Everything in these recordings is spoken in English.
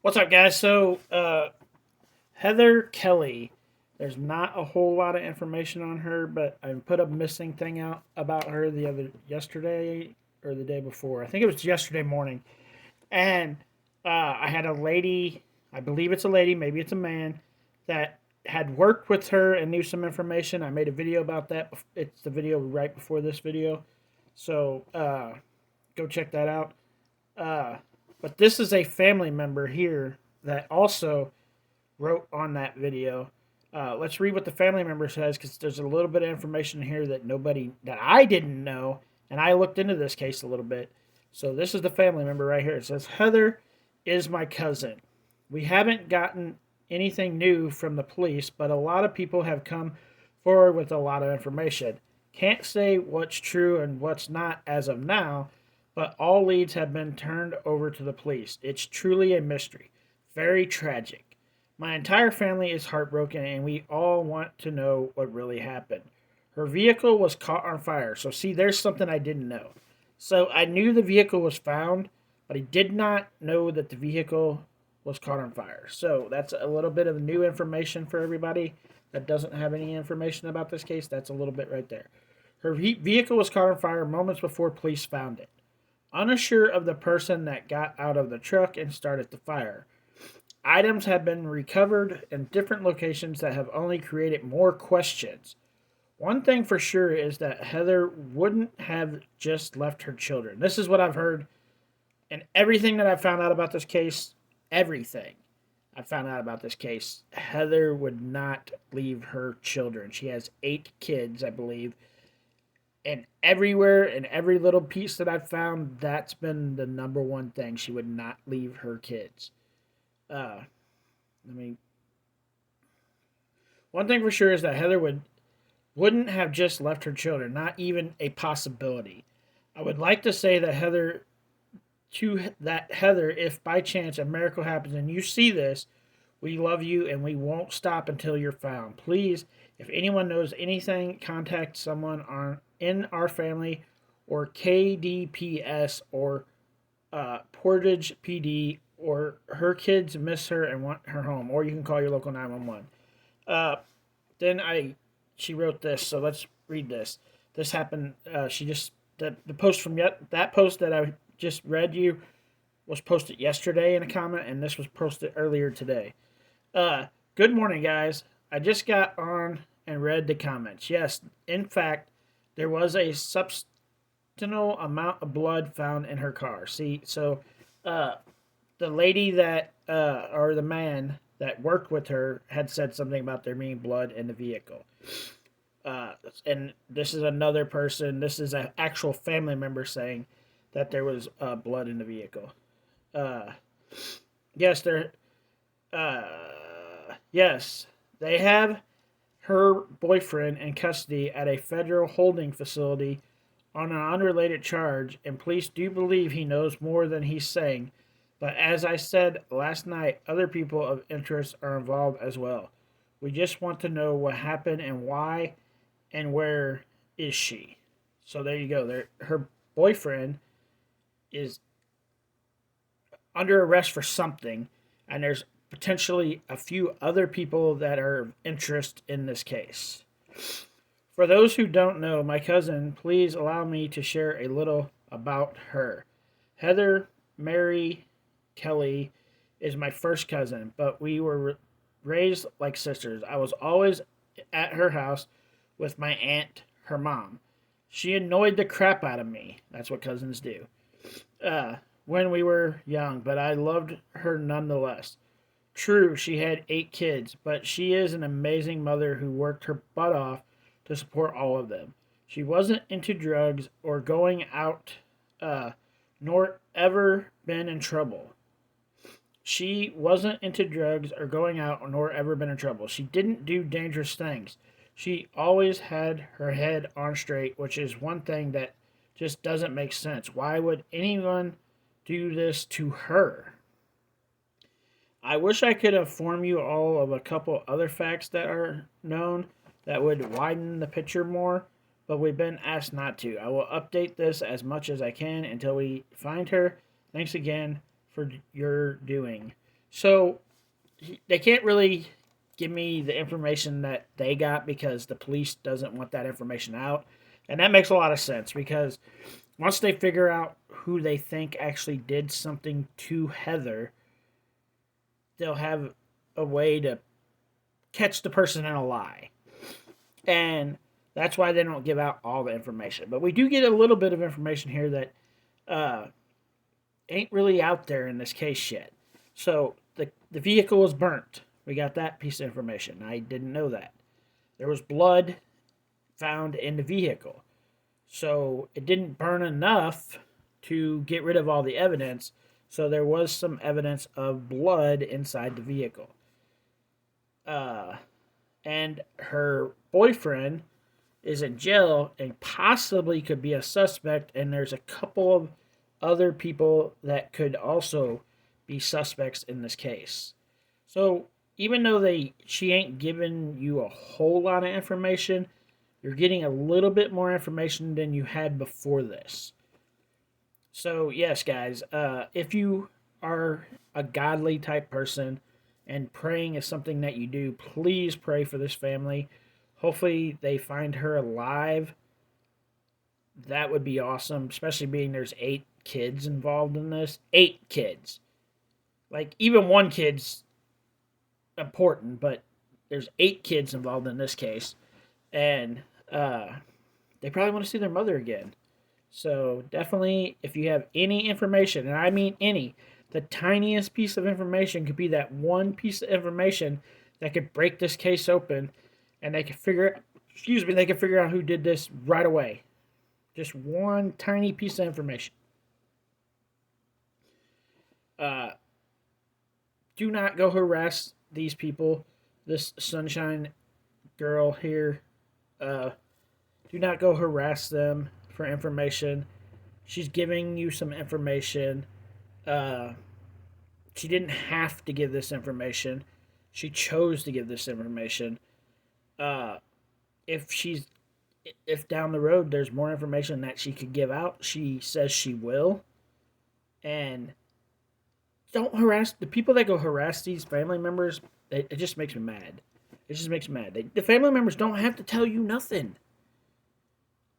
What's up, guys? Heather Kelley. There's not a whole lot of information on her, but I put a missing thing out about her yesterday or the day before. I think it was yesterday morning, and I had a lady. I believe it's a lady, maybe it's a man, that had worked with her and knew some information. I made a video about that. It's the video right before this video, so go check that out. Uh, but this is a family member here that also wrote on that video. Let's read what the family member says because there's a little bit of information here that I didn't know, and I looked into this case a little bit. So this is the family member right here. It says Heather is my cousin. We haven't gotten anything new from the police, but a lot of people have come forward with a lot of information. Can't say what's true and what's not as of now, but all leads have been turned over to the police. It's truly a mystery. Very tragic. My entire family is heartbroken and we all want to know what really happened. Her vehicle was caught on fire. So, see, there's something I didn't know. So, I knew the vehicle was found, but I did not know that the vehicle was caught on fire. So, that's a little bit of new information for everybody that doesn't have any information about this case. That's a little bit right there. Her vehicle was caught on fire moments before police found it, unsure of the person that got out of the truck and started the fire. Items have been recovered in different locations that have only created more questions. One thing for sure is that Heather wouldn't have just left her children. This is what I've heard, and everything that I've found out about this case, everything I found out about this case, Heather would not leave her children. She has 8 kids, I believe, and everywhere in every little piece that I've found, that's been the number one thing. She would not leave her kids. I mean, one thing for sure is that wouldn't have just left her children, not even a possibility. I would like to say that Heather, if by chance a miracle happens and you see this, we love you and we won't stop until you're found. Please, if anyone knows anything, contact someone in our family or KDPS or Portage PD, or her kids miss her and want her home, or you can call your local 911. Uh, then she wrote this, so let's read this. This happened. The post from that post that I just read you was posted yesterday in a comment, and this was posted earlier today. Good morning, guys. I just got on and read the comments. Yes, in fact, there was a substantial amount of blood found in her car. See, so the lady or the man that worked with her had said something about there being blood in the vehicle. And this is another person, this is an actual family member saying that there was blood in the vehicle. Uh, yes, yes, they have her boyfriend in custody at a federal holding facility on an unrelated charge, and police do believe he knows more than he's saying. But as I said last night, other people of interest are involved as well. We just want to know what happened and why and where is she. So there you go. Her boyfriend is under arrest for something, and there's potentially a few other people that are of interest in this case. For those who don't know my cousin, please allow me to share a little about her. Heather Mary Kelley is my first cousin, but we were raised like sisters. I was always at her house with my aunt, her mom. She annoyed the crap out of me. That's what cousins do. When we were young, but I loved her nonetheless. True, she had 8 kids, but she is an amazing mother who worked her butt off to support all of them. She wasn't into drugs or going out, nor ever been in trouble. She wasn't into drugs or going out nor ever been in trouble. She didn't do dangerous things. She always had her head on straight, which is one thing that just doesn't make sense. Why would anyone do this to her? I wish I could inform you all of a couple other facts that are known that would widen the picture more, but we've been asked not to. I will update this as much as I can until we find her. Thanks again for your doing. So they can't really give me the information that they got because the police doesn't want that information out. And that makes a lot of sense because once they figure out who they think actually did something to Heather, they'll have a way to catch the person in a lie. And that's why they don't give out all the information. But we do get a little bit of information here that uh, ain't really out there in this case yet. So the vehicle was burnt. We got that piece of information. I didn't know that. There was blood found in the vehicle. So it didn't burn enough to get rid of all the evidence. So there was some evidence of blood inside the vehicle. And her boyfriend is in jail and possibly could be a suspect. And there's a couple of other people that could also be suspects in this case. So even though she ain't giving you a whole lot of information, you're getting a little bit more information than you had before this. So yes, guys, if you are a godly type person and praying is something that you do, please pray for this family. Hopefully they find her alive. That would be awesome, especially being there's 8 kids involved in this. 8 kids. Like, even one kid's important, but there's 8 kids involved in this case. And they probably want to see their mother again. So definitely, if you have any information, and I mean any, the tiniest piece of information could be that one piece of information that could break this case open, and they could they could figure out who did this right away. Just one tiny piece of information. Do not go harass these people. This Sunshine girl here. Do not go harass them for information. She's giving you some information. She didn't have to give this information. She chose to give this information. If down the road there's more information that she could give out, she says she will. And don't harass the people that go harass these family members. It just makes me mad. It just makes me mad. The family members don't have to tell you nothing.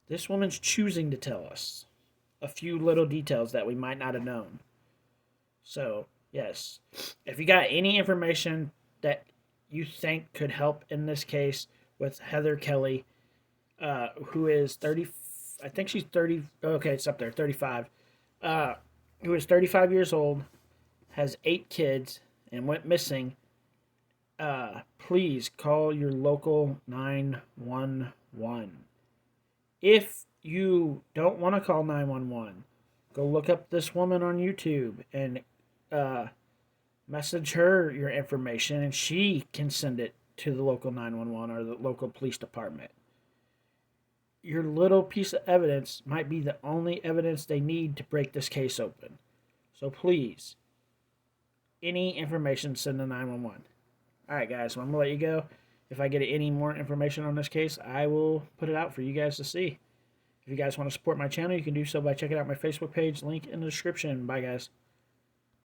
This woman's choosing to tell us a few little details that we might not have known. So, yes, if you got any information that you think could help in this case with Heather Kelley, who is 30, I think she's 30, okay, it's up there, 35, who is 35 years old, has 8 kids, and went missing, please call your local 911. If you don't want to call 911, go look up this woman on YouTube and message her your information, and she can send it to the local 911 or the local police department. Your little piece of evidence might be the only evidence they need to break this case open. So please, any information, send to 911. All right, guys, so I'm going to let you go. If I get any more information on this case, I will put it out for you guys to see. If you guys want to support my channel, you can do so by checking out my Facebook page, link in the description. Bye, guys.